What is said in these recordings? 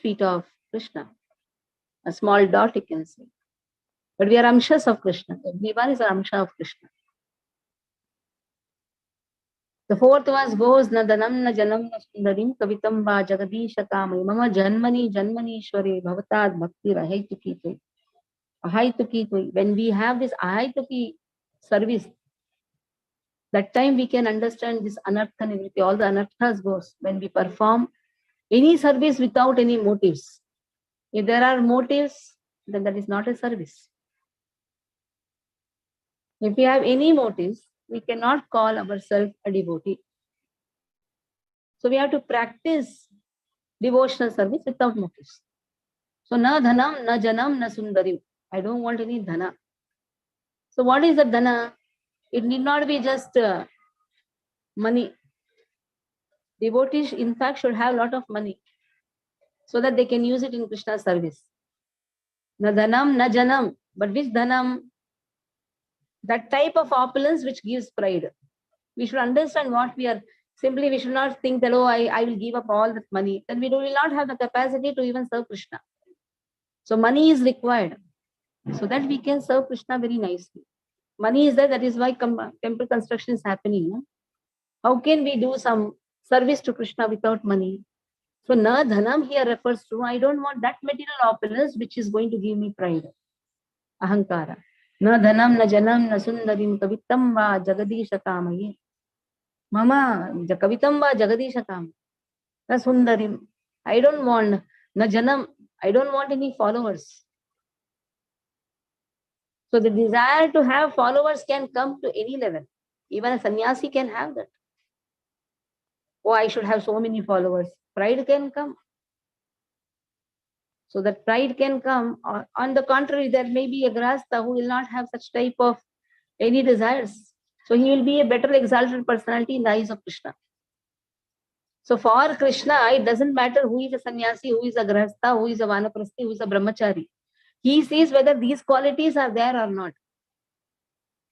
feet of Krishna. A small dot, you can say. But we are amshas of Krishna. Everyone is an amsha of Krishna. The fourth was goes na danam na janam na sundarim kavitam va jagadisha kamai mama janmani janmanishware bhavatad bhakti rahaitukhi toi. Ahaitukhi toi. When we have this ahaitukhi service, that time we can understand this anartha nivritti. All the anarthas goes when we perform any service without any motives. If there are motives, then that is not a service. If we have any motives, we cannot call ourselves a devotee. So we have to practice devotional service without motives. So na dhanam, na janam, na sundarim. I don't want any dhana. So what is the dhana? It need not be just money. Devotees, in fact, should have a lot of money so that they can use it in Krishna's service. Na dhanam, na janam. But which dhanam? That type of opulence which gives pride. We should understand what we are. Simply, we should not think that, oh, I will give up all that money. Then we will not have the capacity to even serve Krishna. So money is required so that we can serve Krishna very nicely. Money is there. That is why temple construction is happening. No? How can we do some service to Krishna without money? So na dhanam here refers to, I don't want that material opulence which is going to give me pride. Ahankara. Na dhanam, na janam, na sundarim kavitam va jagadisha kamaye. Mama, kavitam va jagadisha kam. Na sundarim. I don't want na janam. I don't want any followers. So the desire to have followers can come to any level. Even a sannyasi can have that. Oh, I should have so many followers. Pride can come. So that pride can come. On the contrary, there may be a grahastha who will not have such type of any desires. So he will be a better exalted personality in the eyes of Krishna. So for Krishna, it doesn't matter who is a sannyasi, who is a grahastha, who is a vanaprasthi, who is a brahmachari. He sees whether these qualities are there or not.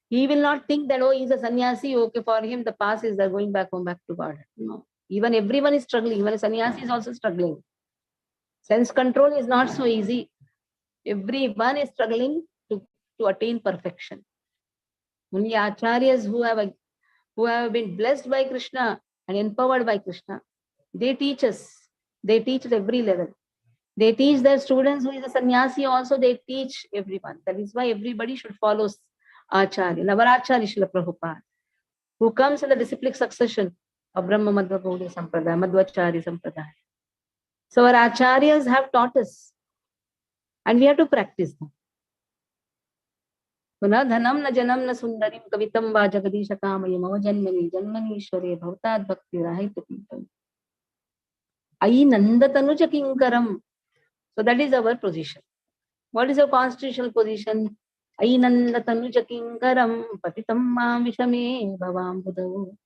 He will not think that, oh, he is a sannyasi, okay, for him the past is going back home, back to God. No. Even everyone is struggling. Even a sannyasi is also struggling. Sense control is not so easy. Everyone is struggling to attain perfection. Only acharyas who have been blessed by Krishna and empowered by Krishna, they teach us. They teach at every level. They teach their students who is a sannyasi also, they teach everyone. That is why everybody should follow Acharya, Navaracharya Srila Prabhupada, who comes in the disciplic succession of Brahma Madhva Gaudiya Sampradaya, Madhvacharya Sampradaya. So our acharyas have taught us and we have to practice them. So na dhanam na janam na sundarim kavitam va jagadisha kamaya mava janmani janmanishware bhavatad bhakti rahaitukhi. Ayi nandatanuja kinkaram. So that is our position. What is our constitutional position? Ayi nandatanuja kinkaram patitam mam vishame bhavam budavu.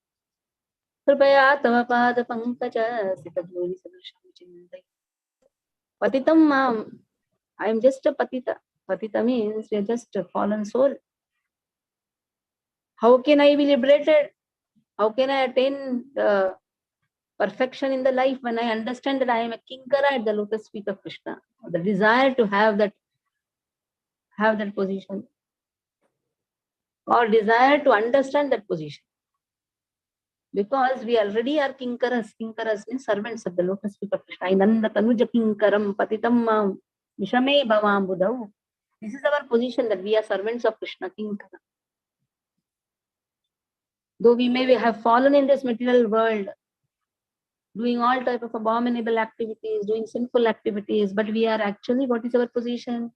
Kripaya tava pada pankaja sitadhuri sadrusham chintai. Patitam mam. I am just a patita. Patita means we are just a fallen soul. How can I be liberated? How can I attain the perfection in the life when I understand that I am a kinkara at the lotus feet of Krishna? The desire to have that position, or desire to understand that position. Because we already are kinkaras. Kinkaras means servants of the lotus feet of Krishna. Inanda tanuja kinkaram patitam vishame bhavam buddhav. This is our position, that we are servants of Krishna, kinkara. Though we may have fallen in this material world, doing all type of abominable activities, doing sinful activities, but we are actually, what is our position?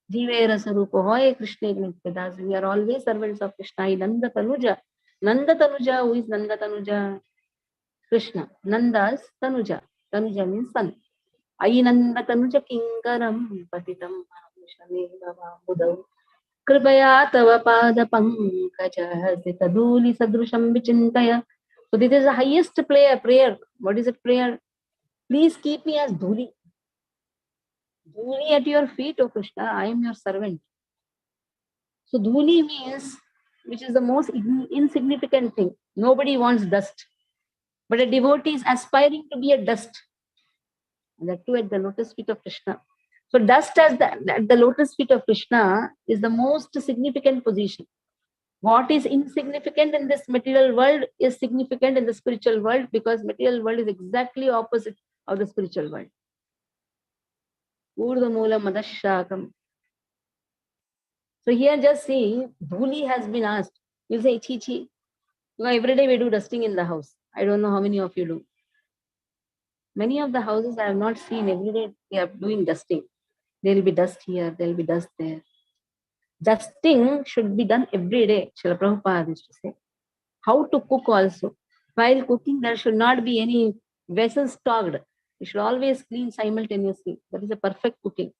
Jive rasarupo hoye Krishna Nityadas. We are always servants of Krishna. Nanda Tanuja. Nanda Tanuja, who is Nanda Tanuja? Krishna. Nanda's Tanuja. Tanuja means son. Ayi Nanda Tanuja kinkaram patitam vishame bhavam buddhav. Kripaya tava pada pankaja sitadhuli sadrusham vichintaya. So this is the highest prayer. What is a prayer? Please keep me as dhuli. Dhuli at your feet, O Krishna. I am your servant. So dhuli means, which is the most insignificant thing. Nobody wants dust. But a devotee is aspiring to be a dust. And that too at the lotus feet of Krishna. So dust at the lotus feet of Krishna is the most significant position. What is insignificant in this material world is significant in the spiritual world, because material world is exactly opposite of the spiritual world. Urdhamoolam madashakam. So here just see, Dhuli has been asked. You'll say, chi chi. Every day we do dusting in the house. I don't know how many of you do. Many of the houses I have not seen every day they are doing dusting. There will be dust here, there will be dust there. Dusting should be done every day, Srila Prabhupada used to say. How to cook also. While cooking, there should not be any vessels stocked. You should always clean simultaneously. That is a perfect cooking.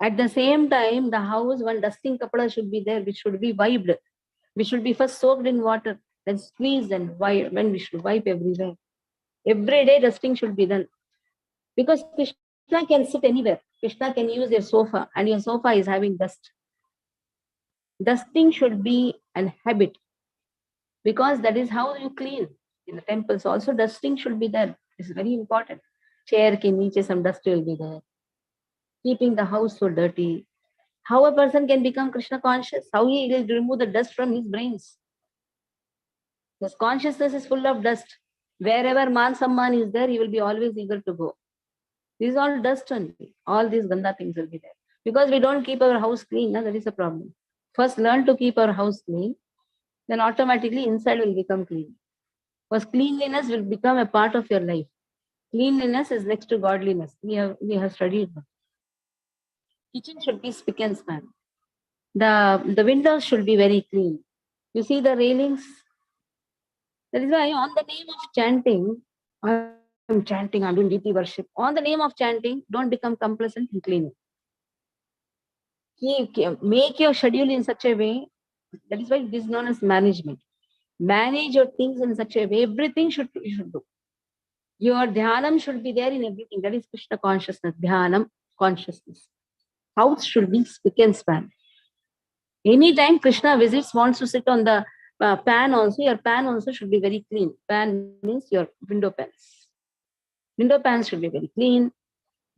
At the same time, the house, one dusting kapda should be there, which should be wiped. We should be first soaked in water, then squeezed and wiped. When we should wipe everywhere. Every day dusting should be done. Because Krishna can sit anywhere. Krishna can use your sofa, and your sofa is having dust. Dusting should be an habit, because that is how you clean. In the temples also, dusting should be there. It's very important. Chair ke niche some dust will be there. Keeping the house so dirty. How a person can become Krishna conscious? How he will remove the dust from his brains? His consciousness is full of dust. Wherever man samman is there, he will be always eager to go. This is all dust only. All these ganda things will be there. Because we don't keep our house clean, that is a problem. First learn to keep our house clean, then automatically inside will become clean. Because cleanliness will become a part of your life. Cleanliness is next to godliness. We have studied that. Kitchen should be spick and span. The windows should be very clean. You see the railings. That is why on the name of chanting, I'm chanting, I'm doing deity worship. On the name of chanting, don't become complacent in cleaning. Make your schedule in such a way. That is why it is known as management. Manage your things in such a way, everything you should do. Your dhyanam should be there in everything. That is Krishna consciousness, dhyanam, consciousness. House should be spick and span. Anytime Krishna visits, wants to sit on the pan also, your pan also should be very clean. Pan means your window pans. Window pans should be very clean.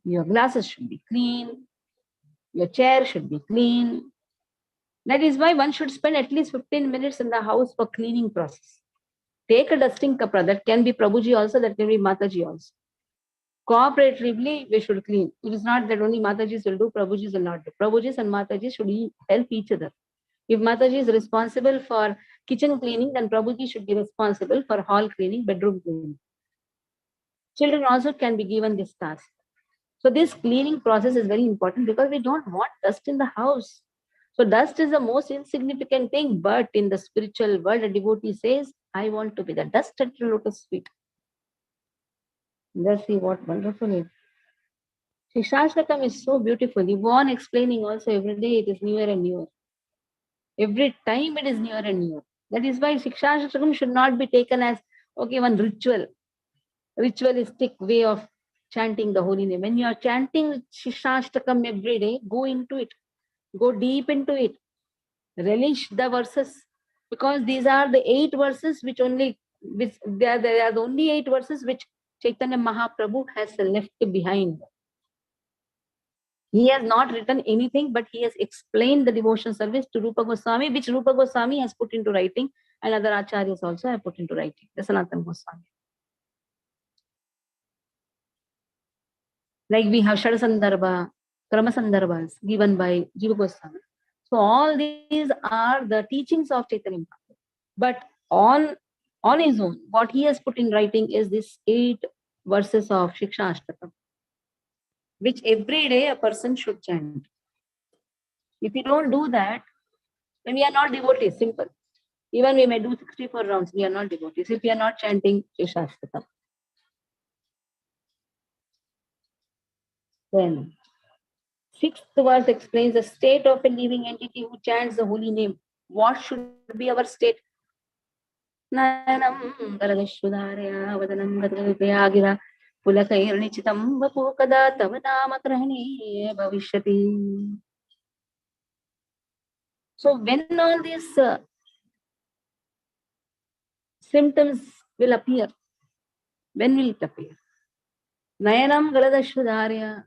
Your glasses should be clean. Your chair should be clean. That is why one should spend at least 15 minutes in the house for cleaning process. Take a dusting kapra. That can be Prabhuji also, that can be Mataji also. Cooperatively, we should clean. It is not that only Matajis will do, Prabhujis will not do. Prabhujis and Matajis should help each other. If Mataji is responsible for kitchen cleaning, then Prabhuji should be responsible for hall cleaning, bedroom cleaning. Children also can be given this task. So this cleaning process is very important, because we don't want dust in the house. So dust is the most insignificant thing, but in the spiritual world, a devotee says, I want to be the dust at your lotus feet. Let's see what wonderful it is. Shikshashtakam is so beautiful. You go on explaining also every day, it is newer and newer. Every time it is newer and newer. That is why Shikshashtakam should not be taken as, okay, one ritualistic way of chanting the holy name. When you are chanting Shikshashtakam every day, go into it. Go deep into it. Relish the verses. Because these are the 8 verses which they are the only 8 verses which Chaitanya Mahaprabhu has left behind. He has not written anything, but he has explained the devotion service to Rupa Goswami, which Rupa Goswami has put into writing, and other acharyas also have put into writing, the Sanatana Goswami. Like we have Shadasandarbha, Kramasandarbhas given by Jiva Goswami. So all these are the teachings of Chaitanya Mahaprabhu. But on his own, what he has put in writing is this 8 verses of Shiksha Ashtakam, which every day a person should chant. If you don't do that, then we are not devotees, simple. Even we may do 64 rounds, we are not devotees if we are not chanting Shiksha Ashtakam. Then 6th verse explains the state of a living entity who chants the holy name. What should be our state? Nayanam Garadashudharya Vadanam Gadagaya Gira Pulakairnichitam Vapukada Tavanama Krahani Bhavishyati. So when all these symptoms will appear, when will it appear? Nayanam Galadashvadarya.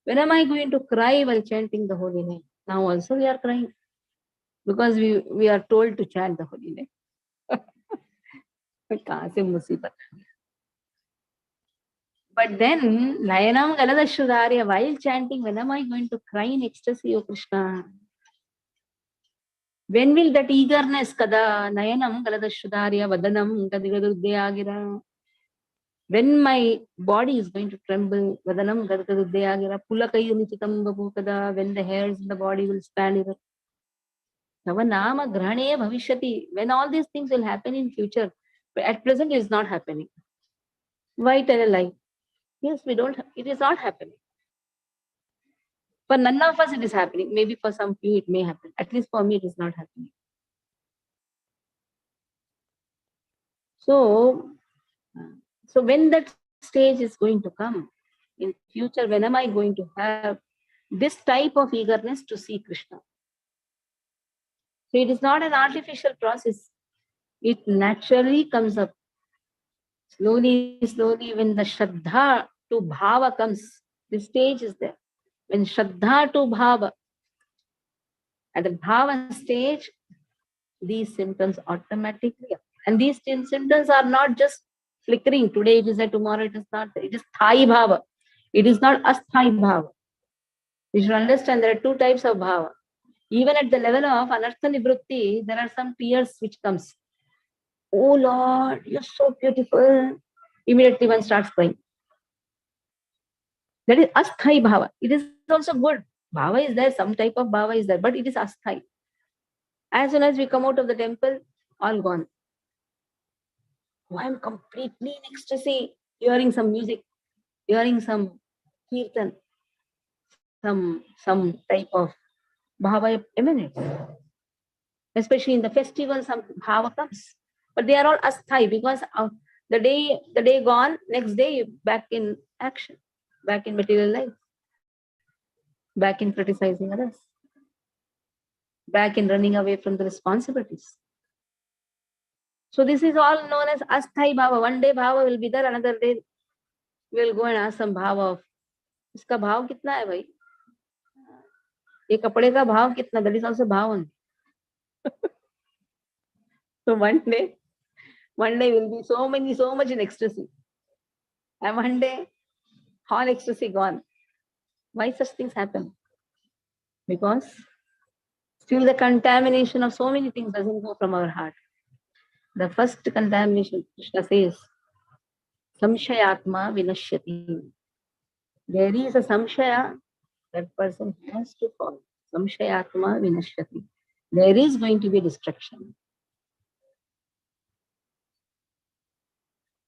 When am I going to cry while chanting the holy name? Now also we are crying because we are told to chant the holy name. कहाँ से मुसीबत? But then, Nayanam Galadashvadarya, while chanting, when am I going to cry in ecstasy, O Krishna? When will that eagerness, kada, Nayanam Galadashvadarya, Vadanam Gadigadudyagira? When my body is going to tremble, Vadanam Gadigadudyagira, Pulakayunichitam Babu kada, when the hairs in the body will stand erect. Navanama Grahane Bhavishyati, when all these things will happen in future, but at present it is not happening. Why tell a lie? Yes, it is not happening. For none of us it is happening. Maybe for some few it may happen. At least for me it is not happening. So, so when that stage is going to come in future, when am I going to have this type of eagerness to see Krishna? So it is not an artificial process. It naturally comes up. Slowly, slowly, when the Shraddha to Bhava comes, the stage is there. When Shraddha to Bhava, at the Bhava stage, these symptoms automatically appear. And these symptoms are not just flickering. Today it is there, tomorrow it is not there. It is Thai Bhava. It is not Asthai Bhava. You should understand there are two types of Bhava. Even at the level of Anartha Nivrutti, there are some tears which comes. Oh Lord, you're so beautiful. Immediately one starts crying. That is Asthai Bhava. It is also good. Bhava is there, some type of Bhava is there, but it is Asthai. As soon as we come out of the temple, all gone. Oh, I'm completely in ecstasy, hearing some music, hearing some kirtan, some type of bhava emanates. Especially in the festival, some bhava comes. But they are all asthai because of the day gone, next day back in action, back in material life, back in criticizing others, back in running away from the responsibilities. So this is all known as asthai bhava. One day bhava will be there, another day we'll go and ask some bhava of इसका भाव कितना है भाई? ये कपड़े का भाव कितना? That is also भाव only. So one day will be so much in ecstasy, and one day all ecstasy gone. Why such things happen? Because still the contamination of so many things doesn't go from our heart. The first contamination, Krishna says, samshayatma vinashyati. There is a samshaya, that person has to fall. Samshayatma vinashyati. There is going to be destruction.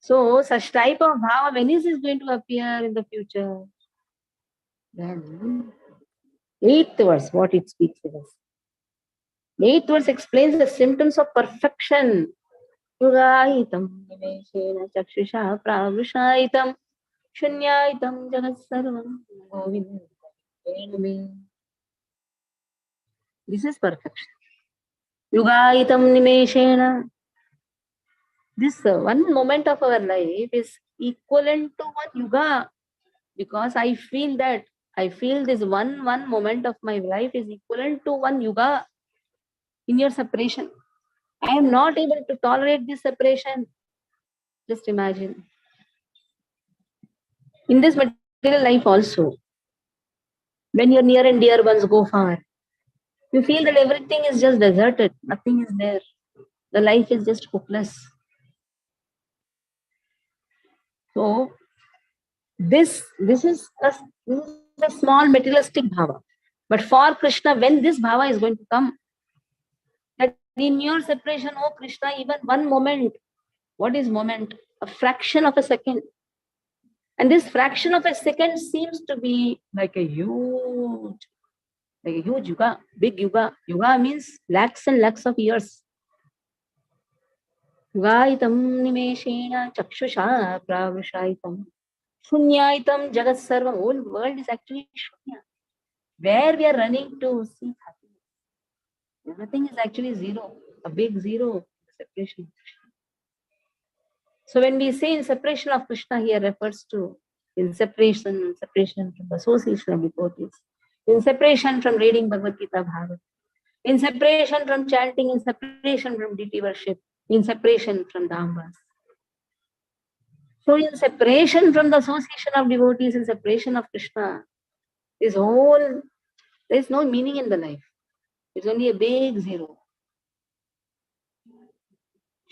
So such type of bhava, when is this going to appear in the future? Then 8th verse, what it speaks with us. 8th verse explains the symptoms of perfection. Yugayitam nimeshena chakshusha pravrushaitam shunyaitam jagat sarvam govindam. This is perfection. Yugayitam nimeshena. This one moment of our life is equivalent to one yuga, because I feel this one moment of my life is equivalent to one yuga in your separation. I am not able to tolerate this separation. Just imagine. In this material life also, when your near and dear ones go far, you feel that everything is just deserted. Nothing is there. The life is just hopeless. So, this is a small materialistic bhava. But for Krishna, when this bhava is going to come, that in your separation, oh Krishna, even one moment, what is moment? A fraction of a second. And this fraction of a second seems to be like a huge yuga, big yuga. Yuga means lakhs and lakhs of years. Yugaitam nimeshena chakshusha pravrishaitam shunyaitam jagat sarvam. Whole world is actually shunya. Where we are running to seek happiness. Everything is actually zero, a big zero, separation. So when we say in separation of Krishna, here refers to in separation from the association of devotees, in separation from reading Bhagavad Gita, Bhagavad, in separation from chanting, in separation from deity worship, in separation from dhammas. So in separation from the association of devotees, in separation of Krishna, this whole, there is no meaning in the life. It's only a big zero.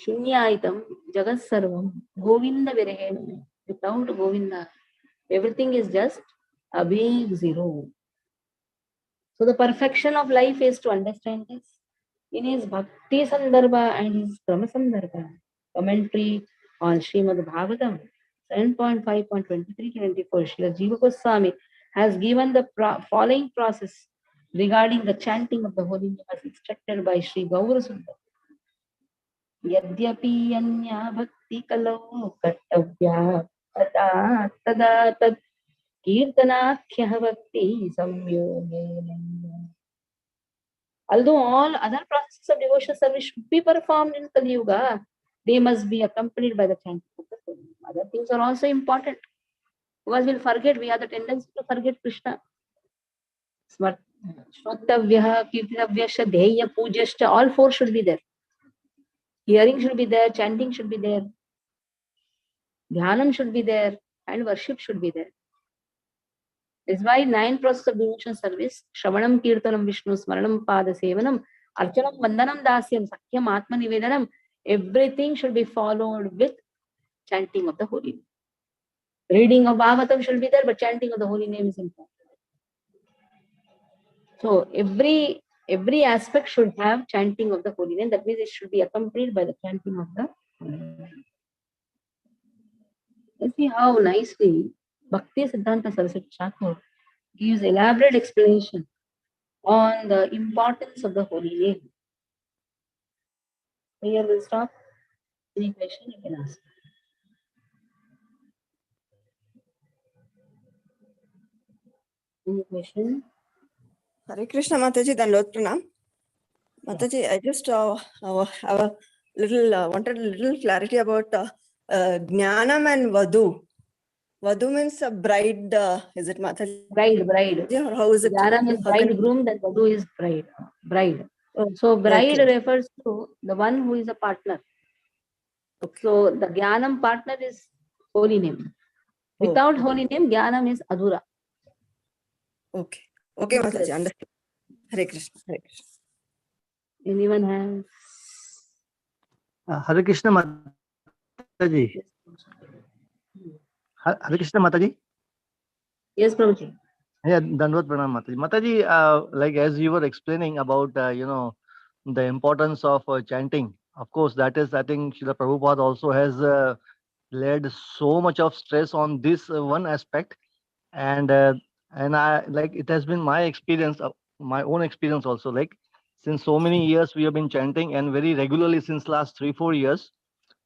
Shunyaitam Jagat Sarvam Govinda Virahena. Without Govinda, everything is just a big zero. So the perfection of life is to understand this. In his Bhakti Sandarbha and his Krama Sandarbha commentary on Srimad Bhagavatam 7.5.23-24, Srila Jiva Goswami has given the following process regarding the chanting of the holy name as instructed by Sri Gaura Sundar. Yadyapi anya bhakti kalau kartavya tata tada tad kirtanakhyah bhakti samyogena. Although all other processes of devotional service should be performed in Kali Yuga, they must be accompanied by the chanting of the holy name. Other things are also important because we'll forget, we have the tendency to forget Krishna. Shrotavyah, Kirtitavyascha, Dheya, Pujascha, all four should be there. Hearing should be there, chanting should be there, dhyanam should be there, and worship should be there. That's why 9 processes of devotional service, Shravanam, Kirtanam, Vishnu, Smaranam, Pada Sevanam, Archanam, Vandanam, Dasyam, Sakyam, Atma Nivedanam, everything should be followed with chanting of the holy name. Reading of Bhagavatam should be there, but chanting of the holy name is important. So every aspect should have chanting of the holy name. That means it should be accompanied by the chanting of the holy name. Let's see how nicely Bhakti Siddhanta Saraswati Thakur gives elaborate explanation on the importance of the holy name. Here we'll stop. Any question you can ask. Any question? Hare Krishna Mataji, Dandavata Pranam. Mataji, I just have a little wanted a little clarity about Jnanam and Vadhu. Vadhu means a bride, is it Mataji? Bride. Or how is it? Jnanam is bridegroom, then Vadhu is bride. Oh, so bride okay. refers to the one who is a partner. Okay. So the Jnanam partner is holy name. Without holy name, Jnanam is Adhura. Okay. Okay, Mataji, understood. Hare Krishna. Hare Krishna. Anyone has? Hare Krishna Mataji. Hare Krishna Mataji. Yes, Prabhuji. Yeah, Dandavata Pranam Mataji. Mataji, like as you were explaining about, the importance of chanting. Of course, that is, I think Srila Prabhupada also has laid so much of stress on this one aspect. And I, like, it has been my experience, my own experience also, like since so many years we have been chanting and very regularly since last 3-4 years.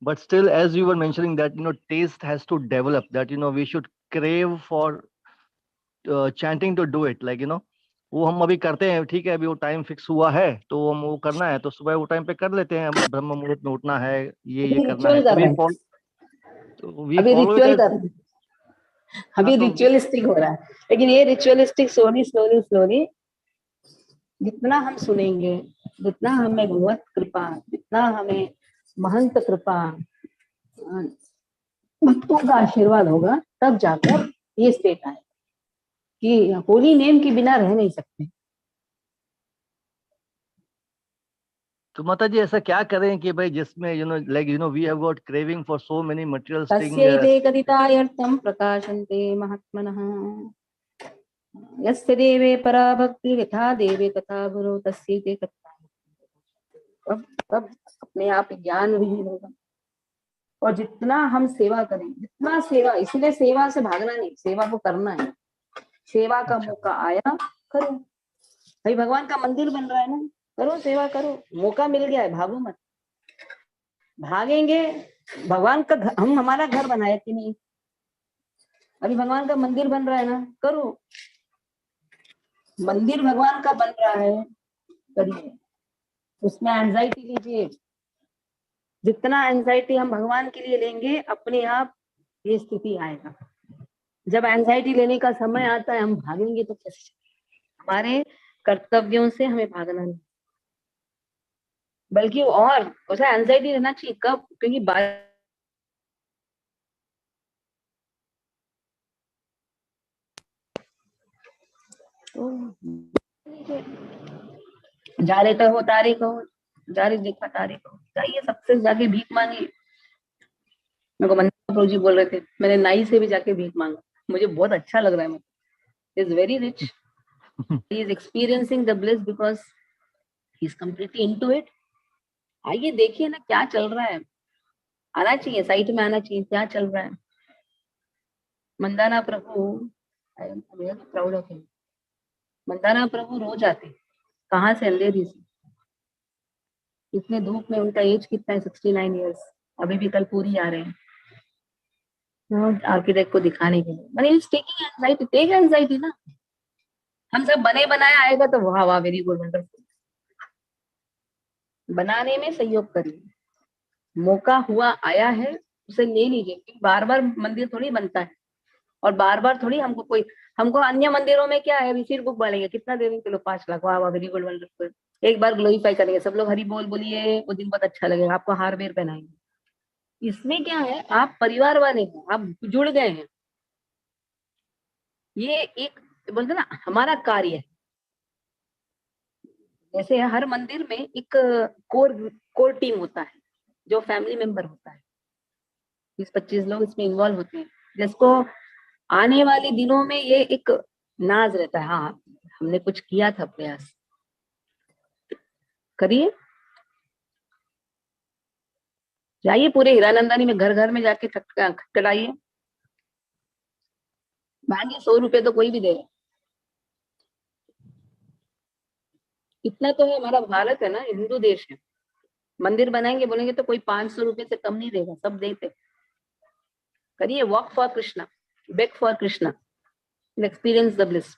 But still, as you were mentioning that, taste has to develop, that, we should crave for chanting to do it, like, वो हम अभी करते हैं, ठीक है, अभी वो time fix हुआ है तो हम वो करना है तो सुबह वो टाइम पे कर लेते हैं, ब्रह्म मुहूर्त में उठना है, ये करना है, तो वी फॉलो इट एज, अभी रिचुअलिस्टिक हो रहा है, लेकिन ये रिचुअलिस्टिक स्लोली जितना हम सुनेंगे, जितना हमें भगवत कृपा, जितना हमें महंत कृपा, भक्तों का आशीर्वाद होगा, तब जाकर ये स्टेट आए कि होली नेम के बिना रह नहीं सकते. तो माता जी ऐसा क्या करें कि भाई जिसमें we have got craving for so many material things. तस्यैते कथितायर्थं प्रकाशन्ते महात्मनः यस्य देवे परा भक्ति यथा देवे तथा गुरु तस्यैते कथितायर्थं. तब अपने आप ज्ञान भी होगा. और जितना हम सेवा करें, जितना सेवा, इसलिए सेवा से भागना नहीं, सेवा को करना है. सेवा का मौका आया करो. भाई भगवान का मंदिर बन रहा है ना, करो सेवा करो. मौका मिल गया है, भागो मत. भागेंगे, भगवान का हम हमारा घर बनाया कि नहीं, अभी भगवान का मंदिर बन रहा है ना, करो. मंदिर भगवान का बन रहा है, करिए. उसमें एंजाइटी लीजिए. जितना एंजाइटी हम भगवान के लिए लेंगे, अपने आप ये स्थिति आएगा. जब एंजाइटी लेने का समय आता है हम भागेंगे तो कैसे? हमारे कर्तव्यों से हमें भागना नहीं, बल्कि और ऐसा एंजाइटी रहना चाहिए। कब? क्योंकि जा रहे कहो तारे कहो, जा रहे देखा तारे कहो, जाइए सबसे जाके भीख मांगिए। मेरे को मंदिर प्रभु जी बोल रहे थे, मैंने नाई से भी जाके भीख मांगा, मुझे बहुत अच्छा लग रहा है। Is very rich, he is experiencing the bliss because he is completely into it. आइए देखिए ना क्या चल रहा है, आना चाहिए, साइट में आना चाहिए क्या चल रहा है। Mandana Prabhu, I am very proud of him. Mandana Prabhu रोज आते, कहाँ से? अंधेरी से। इतने धूप में, उनका एज कितना है? 69 ईयर्स। अभी भी कल पूरी आ रहे हैं आर्किटेक्ट को दिखाने के लिए। मैंने टेकिंग एंजाइटी, टेक एंजाइटी ना। हम सब बने बनाए आएगा तो वाह वाह, वेरी गुड, वंडरफुल। बनाने में सहयोग करिए, मौका हुआ आया है उसे ले लीजिए। बार बार मंदिर थोड़ी बनता है, और बार बार थोड़ी हमको कोई, हमको अन्य मंदिरों में क्या है, रिसीट बुक बनेंगे, कितना दे देंगे? चलो 5 लाख, वाह वाह, वेरी गुड, वंडरफुल। एक बार ग्लोरीफाई करेंगे, सब लोग हरी बोल बोलिए, वो दिन बहुत अच्छा लगेगा, आपको हार बेर पहनाएंगे। इसमें क्या है, आप परिवार वाले हैं, आप जुड़ गए हैं। ये एक बोलते ना हमारा कार्य है। जैसे हर मंदिर में एक कोर कोर टीम होता है, जो फैमिली मेंबर होता है, 20-25 लोग इसमें इन्वॉल्व होते हैं, जिसको आने वाले दिनों में ये एक नाज रहता है, हाँ हमने कुछ किया था, प्रयास करिए। जाइए पूरे हीरानंदानी में घर घर में जाके खटखटाइए, मांगिए 100 रुपए तो कोई भी देगा। इतना तो है, हमारा भारत है ना, हिंदू देश है। मंदिर बनाएंगे बोलेंगे तो कोई 500 रुपए से कम नहीं देगा, सब देते। करिए, walk for Krishna, bag for Krishna, experience the bliss.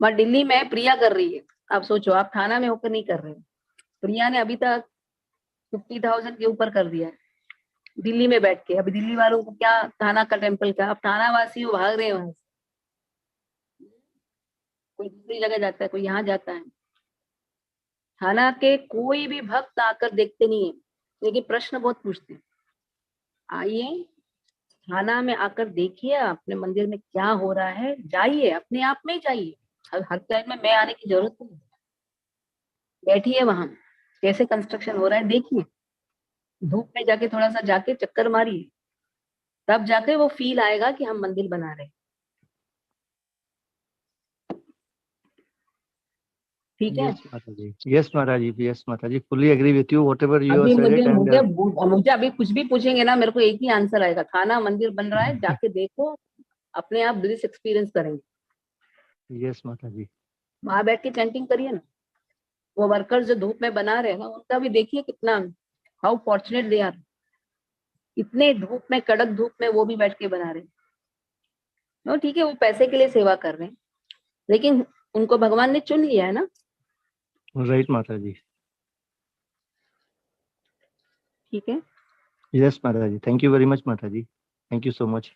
वहां दिल्ली में प्रिया कर रही है, आप सोचो, आप थाना में होकर नहीं कर रहे हो। प्रिया ने अभी तक 50,000 के ऊपर कर दिया है दिल्ली में बैठ के। अभी दिल्ली वालों को क्या थाना का टेम्पल का, अब थाना वासी हो भाग रहे हैं वहां से। कोई दूसरी जगह जाता है, कोई यहाँ जाता है। थाना के कोई भी भक्त आकर देखते नहीं है, लेकिन प्रश्न बहुत पूछते हैं। आइए थाना में आकर देखिए अपने मंदिर में क्या हो रहा है, जाइए अपने आप में जाइए। हर टाइम में मैं आने की जरूरत नहीं। बैठिए वहां, कैसे कंस्ट्रक्शन हो रहा है देखिए, धूप में जाके थोड़ा सा जाके चक्कर मारिए, तब जाके वो फील आएगा कि हम मंदिर बना रहे हैं। ठीक है। Yes, Mataji. Yes, Mataji. Yes, Mataji. Fully agree with you. Whatever you have अभी said मुझे it, and मुझे मुझे अभी कुछ भी पूछेंगे ना, मेरे को एक ही आंसर आएगा, थाना मंदिर बन रहा है, जाके देखो, अपने आप ब्लिस एक्सपीरियंस करेंगे। yes, Mataji. वहां बैठ के चैंटिंग करिए ना। वो वर्कर्स जो धूप में बना रहे हैं ना, उनका भी देखिए कितना, हाउ फॉर्चुनेट दे आर। इतने धूप में, कड़क धूप में वो भी बैठ के बना रहे हैं। नो ठीक है, वो पैसे के लिए सेवा कर रहे हैं, लेकिन उनको भगवान ने चुन लिया है ना। Right, Mataji. ठीक है। Yes, Mataji. Thank you very much, Mataji. Thank you so much.